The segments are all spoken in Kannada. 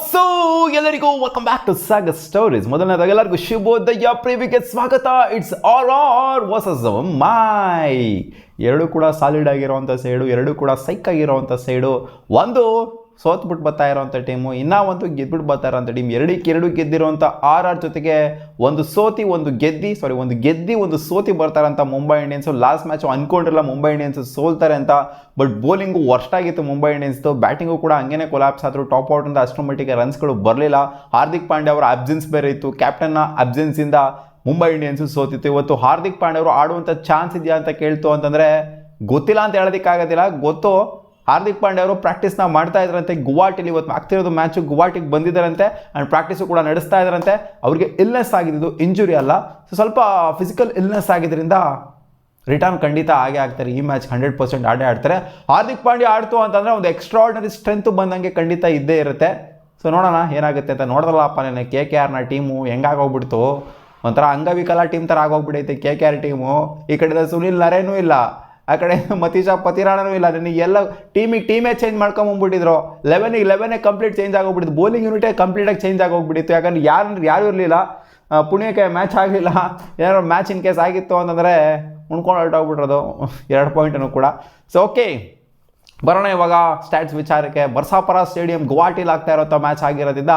ಸೊ ಎಲ್ಲರಿಗೂ ವೆಲ್ಕಮ್ ಬ್ಯಾಕ್ ಟು ಸಾಗ ಸ್ಟೋರೀಸ್. ಮೊದಲನೇದಾಗಿ ಎಲ್ಲರಿಗೂ ಶುಭೋದಯ, ಪ್ರೀವಿಗೆ ಸ್ವಾಗತ. ಇಟ್ಸ್ ಆರ್ ವರ್ಸಸ್ ಮೈ. ಎರಡು ಕೂಡ ಸಾಲಿಡ್ ಆಗಿರೋವಂಥ ಸೈಡು, ಎರಡು ಕೂಡ ಸೈಕ್ ಆಗಿರೋವಂಥ ಸೈಡು. ಒಂದು ಸೋತ್ಬಿಟ್ಟು ಬರ್ತಾ ಇರೋವಂಥ ಟೀಮು, ಇನ್ನೂ ಒಂದು ಗೆದ್ಬಿಟ್ಟು ಬರ್ತಾ ಇರೋವಂಥ ಟೀಮ್. ಎರಡು ಗೆದ್ದಿರೋವಂಥ ಆರ್ ಜೊತೆಗೆ ಒಂದು ಗೆದ್ದಿ ಒಂದು ಸೋತಿ ಬರ್ತಾರಂಥ ಮುಂಬೈ ಇಂಡಿಯನ್ಸು. ಲಾಸ್ಟ್ ಮ್ಯಾಚು ಅಂದ್ಕೊಂಡಿರಲ್ಲ ಮುಂಬೈ ಇಂಡಿಯನ್ಸ್ ಸೋಲ್ತಾರೆ ಅಂತ, ಬಟ್ ಬೌಲಿಂಗು ವರ್ಸ್ಟ್ ಆಗಿತ್ತು ಮುಂಬೈ ಇಂಡಿಯನ್ಸ್ದು. ಬ್ಯಾಟಿಂಗು ಕೂಡ ಹಂಗೇನೆ ಕೊಲಾಪ್ಸ್ ಆದರು. ಟಾಪ್ ಔಟಿಂದ ಅಷ್ಟರ ಮಟ್ಟಿಗೆ ರನ್ಸ್ಗಳು ಬರಲಿಲ್ಲ. ಹಾರ್ದಿಕ್ ಪಾಂಡ್ಯ ಅವರ ಅಬ್ಸೆನ್ಸ್ ಬೇರೆ ಇತ್ತು. ಕ್ಯಾಪ್ಟನ್ನ ಅಬ್ಸೆನ್ಸಿಂದ ಮುಂಬೈ ಇಂಡಿಯನ್ಸು ಸೋತಿತ್ತು. ಇವತ್ತು ಹಾರ್ದಿಕ್ ಪಾಂಡ್ಯ ಅವರು ಆಡುವಂಥ ಚಾನ್ಸ್ ಇದೆಯಾ ಅಂತ ಕೇಳ್ತು ಅಂತಂದರೆ ಗೊತ್ತಿಲ್ಲ ಅಂತ ಹೇಳೋದಕ್ಕಾಗೋದಿಲ್ಲ. ಗೊತ್ತು, ಹಾರ್ದಿಕ್ ಪಾಂಡ್ಯ ಅವರು ಪ್ರಾಕ್ಟೀಸ್ನ ಮಾಡ್ತಾ ಇದ್ರಂತೆ ಗುವಾಹಟಿಲಿ. ಇವತ್ತು ಆಗ್ತಿರೋದು ಮ್ಯಾಚು ಗುವಾಹಟಿಗೆ ಬಂದಿದ್ದಾರಂತೆ ಆ್ಯಂಡ್ ಪ್ರಾಕ್ಟೀಸು ಕೂಡ ನಡೆಸ್ತಾ ಇದ್ದಾರಂತೆ. ಅವ್ರಿಗೆ ಇಲ್ನೆಸ್ ಆಗಿದ್ದು, ಇಂಜುರಿ ಅಲ್ಲ, ಸೊ ಸ್ವಲ್ಪ ಫಿಸಿಕಲ್ ಇಲ್ನೆಸ್ ಆಗಿದ್ದರಿಂದ ರಿಟರ್ನ್ ಖಂಡಿತ ಆಗೇ ಆಗ್ತಾರೆ. ಈ ಮ್ಯಾಚ್ 100% ಆಡೇ ಆಡ್ತಾರೆ. ಹಾರ್ದಿಕ್ ಪಾಂಡ್ಯ ಆಡ್ತು ಅಂತಂದರೆ ಒಂದು ಎಕ್ಸ್ಟ್ರಾರ್ಡಿನರಿ ಸ್ಟ್ರೆಂತ್ ಬಂದಂಗೆ ಖಂಡಿತ ಇದ್ದೇ ಇರುತ್ತೆ. ಸೊ ನೋಡೋಣ ಏನಾಗುತ್ತೆ ಅಂತ. ನೋಡಿದ್ರಲ್ಲಪ್ಪ ನೆನೆ KKRನ ಟೀಮು ಹೆಂಗಾಗೋಗ್ಬಿಡ್ತು, ಒಂಥರ ಅಂಗವಿಕಲ ಟೀಮ್ ಥರ ಆಗೋಗ್ಬಿಟ್ಟೈತೆ KKR ಟೀಮು. ಈ ಕಡೆಯಿಂದ ಸುನಿಲ್ ನರೇನೂ ಇಲ್ಲ, ಆ ಕಡೆ ಮತೀಶಾ ಪತಿರಾಣನೂ ಇಲ್ಲ. ನನಗೆ ಎಲ್ಲ ಟೀಮೇ ಚೇಂಜ್ ಮಾಡ್ಕೊಂಬಂದ್ಬಿಟ್ಟಿದ್ರು. 11 ಕಂಪ್ಲೀಟ್ ಚೇಂಜ್ ಆಗೋಗ್ಬಿಟ್ಟಿದ್ದು. ಬೌಲಿಂಗ್ ಯೂನಿಟೇ ಕಂಪ್ಲೀಟಾಗಿ ಚೇಂಜ್ ಆಗೋಗ್ಬಿಟ್ಟಿತ್ತು. ಯಾಕಂದ್ರೆ ಯಾರು ಇರಲಿಲ್ಲ. ಪುಣ್ಯಕ್ಕೆ ಮ್ಯಾಚ್ ಆಗಲಿಲ್ಲ. ಏನಾದ್ರು ಮ್ಯಾಚ್ ಇನ್ ಕೇಸ್ ಆಗಿತ್ತು ಅಂತಂದರೆ ಉಣ್ಕೊಂಡು ಹೊರಟೋಗ್ಬಿಟ್ರದು 2 ಪಾಯಿಂಟನ್ನು ಕೂಡ. ಸೊ ಓಕೆ, ಬರೋಣ ಇವಾಗ ಸ್ಟ್ಯಾಟ್ಸ್ ವಿಚಾರಕ್ಕೆ. ಬರ್ಸಾಪರ ಸ್ಟೇಡಿಯಂ ಗುವಾಹಟಿಲಿ ಆಗ್ತಾ ಇರೋಂಥ ಮ್ಯಾಚ್ ಆಗಿರೋದ್ರಿಂದ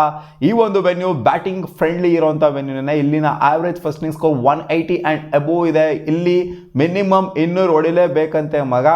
ಈ ಒಂದು ವೆನ್ಯೂ ಬ್ಯಾಟಿಂಗ್ ಫ್ರೆಂಡ್ಲಿ ಇರೋಂಥ ವೆನ್ಯೂನೇ. ಇಲ್ಲಿನ average first inning score 180 and above ಇದೆ. ಇಲ್ಲಿ ಮಿನಿಮಮ್ 200 ಹೊಡಿಲೇಬೇಕಂತೆ ಮಗ.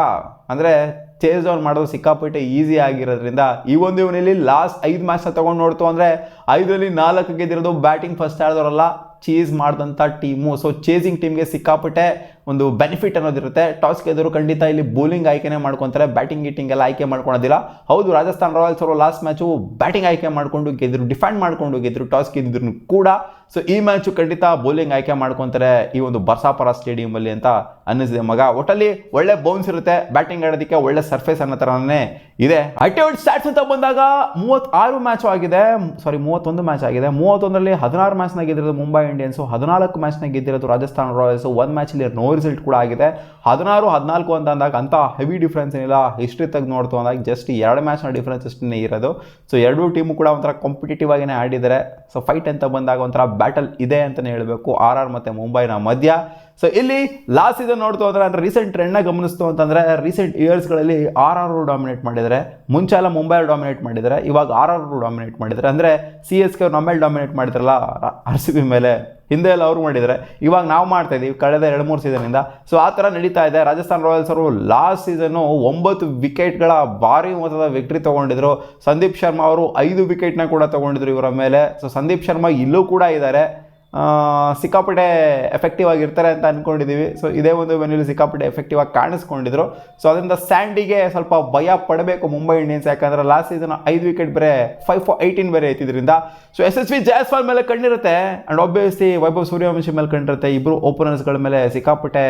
ಅಂದರೆ ಚೇಸ್ ಡೌನ್ ಮಾಡೋದು ಸಿಕ್ಕಾಪಟ್ಟೆ ಈಸಿ ಆಗಿರೋದ್ರಿಂದ ಈ ಒಂದು ಇವನಲ್ಲಿ ಲಾಸ್ಟ್ 5 ಮ್ಯಾಚ್ನ ತೊಗೊಂಡು ನೋಡ್ತು ಅಂದರೆ 5ರಲ್ಲಿ 4 ಗೆದ್ದಿರೋದು ಬ್ಯಾಟಿಂಗ್ ಫಸ್ಟ್ ಆಡಿದವರಲ್ಲ, ಚೇಸ್ ಮಾಡಿದಂಥ ಟೀಮು. ಸೊ ಚೇಸಿಂಗ್ ಟೀಮ್ಗೆ ಸಿಕ್ಕಾಪಟ್ಟೆ ಒಂದು ಬೆನಿಫಿಟ್ ಅನ್ನೋದಿರುತ್ತೆ. ಟಾಸ್ ಗೆದ್ದರು ಖಂಡಿತ ಇಲ್ಲಿ ಬೌಲಿಂಗ್ ಆಯ್ಕೆನೇ ಮಾಡ್ಕೊತಾರೆ, ಬ್ಯಾಟಿಂಗ್ ಎಲ್ಲ ಆಯ್ಕೆ ಮಾಡ್ಕೊಳೋದಿಲ್ಲ. ಹೌದು, ರಾಜಸ್ಥಾನ್ ರಾಯಲ್ಸ್ ಅವರು ಲಾಸ್ಟ್ ಮ್ಯಾಚು ಬ್ಯಾಟಿಂಗ್ ಆಯ್ಕೆ ಮಾಡಿಕೊಂಡು ಗೆದ್ದರು, ಡಿಫೆಂಡ್ ಮಾಡಿಕೊಂಡು ಗೆದ್ದರು ಟಾಸ್ ಗೆದ್ದಿದ್ರು ಕೂಡ. ಸೊ ಈ ಮ್ಯಾಚು ಖಂಡಿತ ಬೌಲಿಂಗ್ ಆಯ್ಕೆ ಮಾಡ್ಕೊತಾರೆ ಈ ಒಂದು ಬರ್ಸಾಪರ ಸ್ಟೇಡಿಯಮಲ್ಲಿ ಅಂತ ಅನ್ನಿಸಿದೆ ಮಗ. ಒಟ್ಟಲ್ಲಿ ಒಳ್ಳೆ ಬೌನ್ಸ್ ಇರುತ್ತೆ, ಬ್ಯಾಟಿಂಗ್ ಆಡೋದಕ್ಕೆ ಒಳ್ಳೆ ಸರ್ಫೇಸ್ ಅನ್ನೋ ಥರನೇ ಇದೆ. ಅಲ್ಟಿಮೇಟ್ ಸ್ಟ್ಯಾಟ್ಸ್ ಅಂತ ಬಂದಾಗ 31 ಮ್ಯಾಚ್ ಆಗಿದೆ. 31ರಲ್ಲಿ 16 ಮ್ಯಾಚ್ನ ಗೆದ್ದಿರೋದು ಮುಂಬೈ ಇಂಡಿಯನ್ಸು, 14 ಮ್ಯಾಚ್ನ ಗೆದ್ದಿರೋದು ರಾಜಸ್ಥಾನ್ ರಾಯಲ್ಸು. 1 ಮ್ಯಾಚಲ್ಲಿ ನೋ ರಿಸಲ್ಟ್ ಕೂಡ ಆಗಿದೆ. 16-14 ಅಂತ ಅಂದಾಗ ಅಂಥ ಹೆವಿ ಡಿಫ್ರೆನ್ಸ್ ಏನಿಲ್ಲ. ಹಿಸ್ಟ್ರಿ ತೆಗೆದು ನೋಡ್ತು ಅಂದಾಗ ಜಸ್ಟ್ 2 ಮ್ಯಾಚ್ನ ಡಿಫ್ರೆನ್ಸ್ ಅಷ್ಟೇ ಇರೋದು. ಸೊ ಎರಡೂ ಟೀಮು ಕೂಡ ಒಂಥರ ಕಾಂಪಿಟೇಟಿವ್ ಆಗಿನೇ ಆಡಿದ್ದಾರೆ. ಸೊ ಫೈಟ್ ಅಂತ ಬಂದಾಗ ಒಂಥರ ಬ್ಯಾಟಲ್ ಇದೆ ಅಂತಲೇ ಹೇಳಬೇಕು RR ಮತ್ತು ಮುಂಬೈನ ಮಧ್ಯ. ಸೊ ಇಲ್ಲಿ ಲಾಸ್ಟ್ ಸೀಸನ್ ನೋಡ್ತು ಅಂದರೆ ರೀಸೆಂಟ್ ಟ್ರೆಂಡ್ನ ಗಮನಿಸ್ತು ಅಂತಂದರೆ ರೀಸೆಂಟ್ ಇಯರ್ಸ್ಗಳಲ್ಲಿ RR ಡಾಮಿನೇಟ್ ಮಾಡಿದ್ದಾರೆ. ಮುಂಚೆ ಎಲ್ಲ ಮುಂಬೈ ಡಾಮಿನೇಟ್ ಮಾಡಿದ್ದಾರೆ, ಇವಾಗ RR ಡಾಮಿನೇಟ್ ಮಾಡಿದ್ದಾರೆ. ಅಂದರೆ CSK ಅವ್ರು ನಮ್ಮ ಮೇಲೆ ಡಾಮಿನೇಟ್ ಮಾಡಿದ್ರಲ್ಲ RCB ಮೇಲೆ, ಹಿಂದೆ ಎಲ್ಲ ಅವ್ರು ಮಾಡಿದ್ದಾರೆ, ಇವಾಗ ನಾವು ಮಾಡ್ತಾ ಇದ್ದೀವಿ ಕಳೆದ 2-3 ಸೀಸನಿಂದ. ಸೊ ಆ ಥರ ನಡೀತಾ ಇದೆ. ರಾಜಸ್ಥಾನ್ ರಾಯಲ್ಸ್ ಅವರು ಲಾಸ್ಟ್ ಸೀಸನ್ನು 9 ವಿಕೆಟ್ಗಳ ಭಾರಿ ಮೊತ್ತದ ವಿಕ್ಟ್ರಿ ತೊಗೊಂಡಿದ್ರು. ಸಂದೀಪ್ ಶರ್ಮಾ ಅವರು 5 ವಿಕೆಟ್ನ ಕೂಡ ತೊಗೊಂಡಿದ್ರು ಇವರ ಮೇಲೆ. ಸೊ ಸಂದೀಪ್ ಶರ್ಮಾ ಇಲ್ಲೂ ಕೂಡ ಇದ್ದಾರೆ, ಸಿಕ್ಕಾಪಟ್ಟೆ ಎಫೆಕ್ಟಿವ್ ಆಗಿರ್ತಾರೆ ಅಂತ ಅಂದ್ಕೊಂಡಿದ್ದೀವಿ. ಸೊ ಇದೇ ಒಂದು ವೆನ್ಯೂಲಿ ಸಿಕ್ಕಾಪಟ್ಟೆ ಎಫೆಕ್ಟಿವ್ ಆಗಿ ಕಾಣಿಸ್ಕೊಂಡಿದ್ರು. ಸೊ ಅದರಿಂದ ಸ್ಯಾಂಡಿಗೆ ಸ್ವಲ್ಪ ಭಯ ಪಡಬೇಕು ಮುಂಬೈ ಇಂಡಿಯನ್ಸ್. ಯಾಕಂದರೆ ಲಾಸ್ಟ್ ಸೀಸನ್ 5 ವಿಕೆಟ್ ಬೇರೆ 5 for 18 ಬೇರೆ ಐತಿದ್ರಿಂದ. ಸೊ SSV ಜೈಸ್ವಾಲ್ ಮೇಲೆ ಕಣ್ಣಿರುತ್ತೆ ಆ್ಯಂಡ್ ಆಬ್ವಿಯಸ್ಲಿ ವೈಭವ್ ಸೂರ್ಯವಂಶಿ ಮೇಲೆ ಕಣ್ಣಿರುತ್ತೆ. ಇಬ್ಬರು ಓಪನರ್ಸ್ಗಳ ಮೇಲೆ ಸಿಕ್ಕಾಪಟ್ಟೆ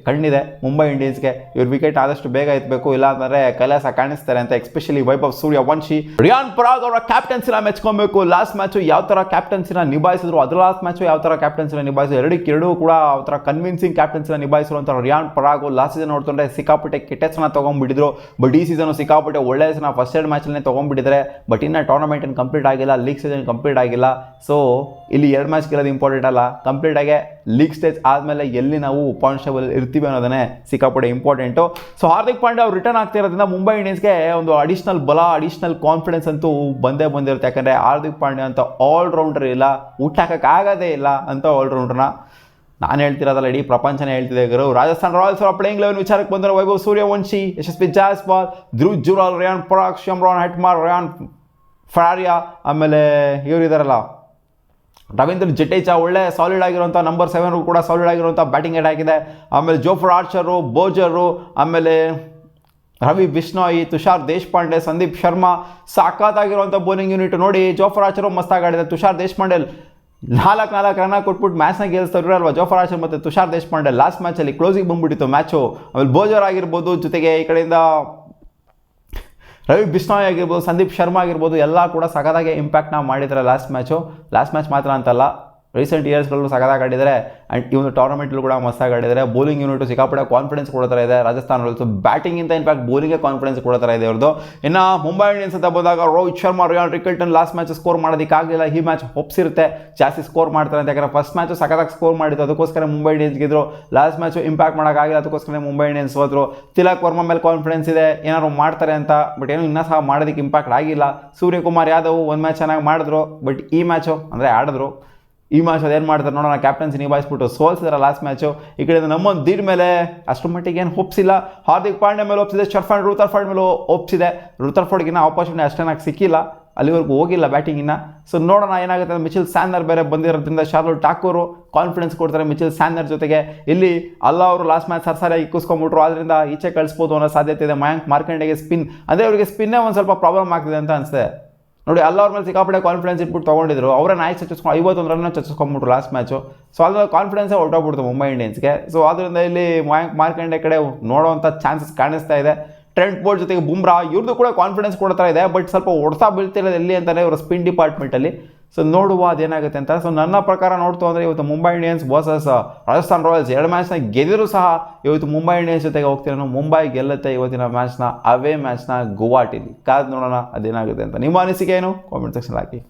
ಕಣ್ಣಿದೆ ಮುಂಬೈ ಇಂಡಿಯನ್ಸ್ಗೆ. ಇವ್ರ ವಿಕೆಟ್ ಆದಷ್ಟು ಬೇಗ ಎತ್ತಬೇಕು, ಇಲ್ಲ ಅಂತಂದರೆ ಕೈಲಾಸ ಕಾಣಿಸ್ತಾರೆ ಅಂತ. ಎಸ್ಪೆಷಲಿ ವೈಭವ್ ಸೂರ್ಯವಂಶಿ. ರಿಯಾನ್ ಪರಾಗ್ ಅವರ ಕ್ಯಾಪ್ಟನ್ಸಿನ ಮೆಚ್ಕೊಬೇಕು. ಲಾಸ್ಟ್ ಮ್ಯಾಚು ಯಾವ ಥರ ಕ್ಯಾಪ್ಟನ್ಸಿನ ನಿಭಾಯಿಸಿದ್ರು, ಅದರ ಲಾಸ್ಟ್ ಮ್ಯಾಚು ಯಾವ ಥರ ಕ್ಯಾಪ್ಟನ್ಸಿನ ನಿಭಾಯಿಸಿದ್ರು, ಎರಡೂ ಕೂಡ ಯಾವ ಥರ ಕನ್ವಿನ್ಸಿಂಗ್ ಕ್ಯಾಪ್ಟನ್ಸಿನ ನಿಭಾಯಿಸಿರು ಅಂತ ರಿಯಾನ್ ಪರಾಗು. ಲಾಸ್ಟ್ ಸೀಸನ್ ನೋಡ್ಕೊಂಡ್ರೆ ಸಿಕ್ಕಾಪಟ್ಟೆ ಕೆಟ್ಟೆಸ್ನ ತೊಗೊಂಡ್ಬಿಟ್ಟಿದ್ರು, ಬಟ್ ಈ ಸೀಸನು ಸಿಕ್ಕಾಪಟ್ಟೆ ಒಳ್ಳೆ ಹೆಸರನ್ನ ಫಸ್ಟ್ 2 ಮ್ಯಾಚಲ್ಲೇ ತೊಗೊಂಡ್ಬಿಟ್ಟಿದ್ದಾರೆ. ಬಟ್ ಇನ್ನು ಟೂರ್ನಮೆಂಟ್ ಏನು ಕಂಪ್ಲೀಟ್ ಆಗಿಲ್ಲ, ಲೀಗ್ ಸೀಸನ್ ಕಂಪ್ಲೀಟ್ ಆಗಿಲ್ಲ. ಸೊ ಇಲ್ಲಿ 2 ಮ್ಯಾಚ್ ಗೆಲ್ಲೋದು ಇಂಪಾರ್ಟೆಂಟ್ ಅಲ್ಲ, ಕಂಪ್ಲೀಟ್ ಆಗಿ ಲೀಗ್ ಸ್ಟೇಜ್ ಆದಮೇಲೆ ಎಲ್ಲಿ ನಾವು ಪಾಯಿಂಟ್ ಟೇಬಲ್ ಇರ್ತೀವಿ ಅನ್ನೋದನ್ನೇ ಸಿಕ್ಕಾಪಟ್ಟೆ ಇಂಪಾರ್ಟೆಂಟು. ಸೊ ಹಾರ್ದಿಕ್ ಪಾಂಡ್ಯ ಅವ್ರು ರಿಟರ್ನ್ ಆಗ್ತಿರೋದ್ರಿಂದ ಮುಂಬೈ ಇಂಡಿಯನ್ಸ್ಗೆ ಒಂದು ಅಡಿಷ್ನಲ್ ಬಲ, ಅಡಿಷ್ನಲ್ ಕಾನ್ಫಿಡೆನ್ಸ್ ಅಂತೂ ಬಂದಿರುತ್ತೆ. ಯಾಕಂದರೆ ಹಾರ್ದಿಕ್ ಪಾಂಡ್ಯ ಅಂತ ಆಲ್ರೌಂಡರ್ ಇಲ್ಲ, ಊಟಕ್ಕಾಗೋದೇ ಇಲ್ಲ ಅಂತ ಆಲ್ರೌಂಡ್ರನ್ನ. ನಾನು ಹೇಳ್ತಿರೋದಲ್ಲ, ಇಡೀ ಪ್ರಪಂಚನೇ ಹೇಳ್ತಿದೆ ಗುರು. ರಾಜಸ್ಥಾನ್ ರಾಯಲ್ಸ್ ಅವರ ಪ್ಲೇಯಿಂಗ್ ಲೆವೆನ್ ವಿಚಾರಕ್ಕೆ ಬಂದರೆ Vaibhav Suryavanshi, SSV Jaiswal, Dhruv Jurel, Riyan Parag, Shimron Hetmyer, ರಿಯಾನ್ ಫರಾರಿಯಾ, ಆಮೇಲೆ ಇವರಿದ್ದಾರಲ್ಲ ರವೀಂದ್ರ ಜಡೇಜಾ, ಒಳ್ಳೆ ಸಾಲಿಡ್ ಆಗಿರುವಂಥ ನಂಬರ್ 7 ಕೂಡ ಸಾಲಿಡ್ ಆಗಿರುವಂಥ ಬ್ಯಾಟಿಂಗ್ ಏಟ್ ಆಗಿದೆ. ಆಮೇಲೆ ಜೋಫ್ರಾ ಆರ್ಚರು, ಬೋಜರು, ಆಮೇಲೆ ರವಿ ಬಿಷ್ಣೋಯಿ, ತುಷಾರ್ ದೇಶಪಾಂಡೆ, ಸಂದೀಪ್ ಶರ್ಮಾ, ಸಾಕಾಗಿರುವಂಥ ಬೌಲಿಂಗ್ ಯೂನಿಟ್ ನೋಡಿ. ಜೋಫ್ರಾ ಆರ್ಚರು ಮಸ್ತಾಗಿ ಆಡಿದೆ. ತುಷಾರ್ ದೇಶಪಾಂಡೆ 4 ರನ್ ಕೊಟ್ಬಿಟ್ಟು ಮ್ಯಾಚ್ನ ಗೆಲ್ಲಿಸ್ತಾರೆ ಅಲ್ವಾ ಜೋಫ್ರಾ ಆರ್ಚರ್ ಮತ್ತು ತುಷಾರ್ ದೇಶಪಾಂಡೆ. ಲಾಸ್ಟ್ ಮ್ಯಾಚಲ್ಲಿ ಕ್ಲೋಸಿಗೆ ಬಂದ್ಬಿಟ್ಟಿತ್ತು ಮ್ಯಾಚು. ಆಮೇಲೆ ಬೋಜರ್ ಆಗಿರ್ಬೋದು, ಜೊತೆಗೆ ಈ ಕಡೆಯಿಂದ ರವಿ ಬಿಷ್ಣೋಯ್ ಆಗಿರ್ಬೋದು, ಸಂದೀಪ್ ಶರ್ಮಾ ಆಗಿರ್ಬೋದು, ಎಲ್ಲ ಕೂಡ ಸಖತ್ತಾಗಿ ಇಂಪ್ಯಾಕ್ಟ್ನ ಮಾಡಿದ್ದಾರೆ ಲಾಸ್ಟ್ ಮ್ಯಾಚ್ ಮಾತ್ರ ಅಂತಲ್ಲ, ರೀಸೆಂಟ್ ಇಯರ್ಸ್ಗಳಲ್ಲೂ ಸಗದಾಗಿ ಆಡಿದ್ದಾರೆ. ಆ್ಯಂಡ್ ಈ ಒಂದು ಟೂರ್ನಮೆಂಟಲ್ಲೂ ಕೂಡ ಮಸ್ತಾಗಿ ಆಡಿದ್ದಾರೆ. ಬೌಲಿಂಗ್ ಯೂನಿಟು ಸಿಕ್ಕಾಪಟ್ಟೆ ಕಾನ್ಫಿಡೆನ್ಸ್ ಕೊಡ್ತಾ ಇದೆ ರಾಜಸ್ಥಾನ್ ರಾಯಲ್ಸ್. ಬ್ಯಾಟಿಂಗಿಂತ ಇನ್ಫ್ಯಾಕ್ಟ್ ಬೌಲಿಂಗ್ಗೆ ಕಾನ್ಫಿಡೆನ್ಸ್ ಕೊಡ್ತಾ ಇದೆ ಅವ್ರದ್ದು. ಇನ್ನು ಮುಂಬೈ ಇಂಡಿಯನ್ಸ್ ಅಂತ ಬಂದಾಗ Rohit Sharma, Ryan Rickelton last match score ಮಾಡೋದಕ್ಕಾಗಲಿಲ್ಲ. ಈ ಮ್ಯಾಚ್ ಹೊಪ್ಸಿರುತ್ತೆ ಜಾಸ್ತಿ ಸ್ಕೋರ್ ಮಾಡ್ತಾರೆ ಅಂತ. ಯಾಕಂದರೆ ಫಸ್ಟ್ ಮ್ಯಾಚು ಸಖತ್ತಾಗಿ ಸ್ಕೋರ್ ಮಾಡಿದ್ದು, ಅದಕ್ಕೋಸ್ಕರ ಮುಂಬೈ ಇಂಡಿಯನ್ಸ್ ಗೆದ್ರು. ಲಾಸ್ಟ್ ಮ್ಯಾಚು ಇಂಪ್ಯಾಕ್ಟ್ ಮಾಡೋಕ್ಕಾಗಿಲ್ಲ, ಅದಕ್ಕೋಸ್ಕರ ಮುಂಬೈ ಇಂಡಿಯನ್ಸ್ ಹೋದ್ರು. ತಿಲಕ್ ವರ್ಮಾ ಮೇಲೆ ಕಾನ್ಫಿಡೆನ್ಸ್ ಇದೆ ಏನಾದ್ರು ಮಾಡ್ತಾರೆ ಅಂತ, ಬಟ್ ಏನೋ ಇನ್ನೂ ಸಹ ಮಾಡೋದಕ್ಕೆ ಇಂಪ್ಯಾಕ್ಟ್ ಆಗಿಲ್ಲ. ಸೂರ್ಯಕುಮಾರ್ ಯಾದವ್ ಒಂದು ಮ್ಯಾಚ್ ಚೆನ್ನಾಗಿ ಮಾಡಿದ್ರು, ಬಟ್ ಈ ಮ್ಯಾಚು ಅಂದರೆ ಆಡಿದ್ರು. ಈ ಮ್ಯಾಚ್ ಅದೇನು ಮಾಡ್ತಾರೆ ನೋಡೋಣ. ಕ್ಯಾಪ್ಟನ್ಸಿ ನಿಭಾಯಿಸ್ಬಿಟ್ಟು ಸೋಲ್ಸಿದಾರೆ ಲಾಸ್ಟ್ ಮ್ಯಾಚು. ಈ ಕಡೆಯಿಂದ ನಮ್ಮೊಂದು ದೀರ್ ಮೇಲೆ ಅಷ್ಟರ ಮಟ್ಟಿಗೆ ಏನು ಒಪ್ಸಿಲ್ಲ. ಹಾರ್ದಿಕ್ ಪಾಂಡ್ಯ ಮೇಲೆ ಒಪ್ಸಿದೆ, ಶರ್ಫಾನ್ ರುತರ್ಫರ್ಡ್ ಮೇಲೆ ಒಪ್ಸಿದೆ. ರುತರ್ಫರ್ಡ್ಗಿನ್ನ ಆಪರ್ಚುನಿಟಿ ಅಷ್ಟೇನಾಗಿ ಸಿಕ್ಕಿಲ್ಲ, ಅಲ್ಲಿವರೆಗೂ ಹೋಗಿಲ್ಲ ಬ್ಯಾಟಿಂಗಿನ. ಸೊ ನೋಡೋಣ ಏನಾಗುತ್ತೆ. ಮಿಚೆಲ್ ಸ್ಯಾನರ್ ಬೇರೆ ಬಂದಿರೋದ್ರಿಂದ ಶಾರ್ದುಲ್ ಠಾಕೂರ್ ಕಾನ್ಫಿಡೆನ್ಸ್ ಕೊಡ್ತಾರೆ ಮಿಚೆಲ್ ಸ್ಯಾನರ್ ಜೊತೆಗೆ. ಇಲ್ಲಿ ಅಲ್ಲ ಅವರು ಲಾಸ್ಟ್ ಮ್ಯಾಚ್ ಸರ್ಸಾರಿಯಾಗಿ ಇಕ್ಕಿಸ್ಕೊಂಡ್ಬಿಟ್ರು, ಆದ್ದರಿಂದ ಈಚೆ ಕಳಿಸ್ಬೋದು ಅನ್ನೋ ಸಾಧ್ಯತೆ ಇದೆ. ಮಯಾಂಕ್ ಮಾರ್ಕಂಡೆಗೆ ಸ್ಪಿನ್ ಅಂದರೆ ಅವರಿಗೆ ಸ್ಪಿನ್ನೇ ಒಂದು ಸ್ವಲ್ಪ ಪ್ರಾಬ್ಲಮ್ ಆಗ್ತಿದೆ ಅಂತ ಅನಿಸುತ್ತೆ ನೋಡಿ. ಅಲ್ಲ ಅವ್ರ ಮೇಲೆ ಸಿಕ್ಕಾಪಟ್ಟೆ ಕಾನ್ಫಿಡೆನ್ಸ್ ಇಟ್ಬಿಟ್ಟು ತೊಗೊಂಡಿದ್ರು, ಅವರೇ ನಾಯಿ ಚಚ್ಚಿಸ್ಕೊಂಡು 51 ರನ್ನ ಚಚ್ಚಿಸ್ಕೊಂಡ್ಬಿಟ್ರು ಲಾಸ್ಟ್ ಮ್ಯಾಚು. ಸೊ ಅದ್ರ ಕಾನ್ಫಿಡೆನ್ಸೇ ಹೊರಟೋಗ್ಬಿಡ್ತು ಮುಂಬೈ ಇಂಡಿಯನ್ಸ್ಗೆ. ಸೊ ಆದ್ದರಿಂದ ಇಲ್ಲಿ ಮಯಾಂಕ್ ಮಾರ್ಕಂಡೆ ಕಡೆ ನೋಡೋವಂಥ ಚಾನ್ಸಸ್ ಕಾಣಿಸ್ತಾ ಇದೆ. ಟ್ರೆಂಟ್ ಬೋಲ್ಟ್ ಜೊತೆಗೆ ಬುಮ್ರಾ ಇವ್ರದ್ದು ಕೂಡ ಕಾನ್ಫಿಡೆನ್ಸ್ ಕೊಡ್ತಾ ಇದೆ, ಬಟ್ ಸ್ವಲ್ಪ ಹೊಡ್ತಾ ಬೀಳ್ತಿರೋದು ಎಲ್ಲಿ ಅಂತಲೇ ಇವರ ಸ್ಪಿನ್ ಡಿಪಾರ್ಟ್ಮೆಂಟಲ್ಲಿ. ಸೊ ನೋಡುವ ಅದೇನಾಗುತ್ತೆ ಅಂತ. ಸೊ ನನ್ನ ಪ್ರಕಾರ ನೋಡ್ತು ಅಂದರೆ ಇವತ್ತು Mumbai Indians versus Rajasthan Royals 2 ಮ್ಯಾಚ್ನ ಗೆದ್ದರೂ ಸಹ ಇವತ್ತು ಮುಂಬೈ ಇಂಡಿಯನ್ಸ್ ಜೊತೆಗೆ ಹೋಗ್ತೀನಿ. ಮುಂಬೈ ಗೆಲ್ಲುತ್ತೆ ಇವತ್ತಿನ ಮ್ಯಾಚ್ನ, ಅವೇ ಮ್ಯಾಚ್ನ ಗುವಾಹಟಿಲಿ. ಕಾದು ನೋಡೋಣ ಅದೇನಾಗುತ್ತೆ ಅಂತ. ನಿಮ್ಮ ಅನಿಸಿಕೆ ಏನು ಕಾಮೆಂಟ್ ಸೆಕ್ಷನ್ ಹಾಕಿ.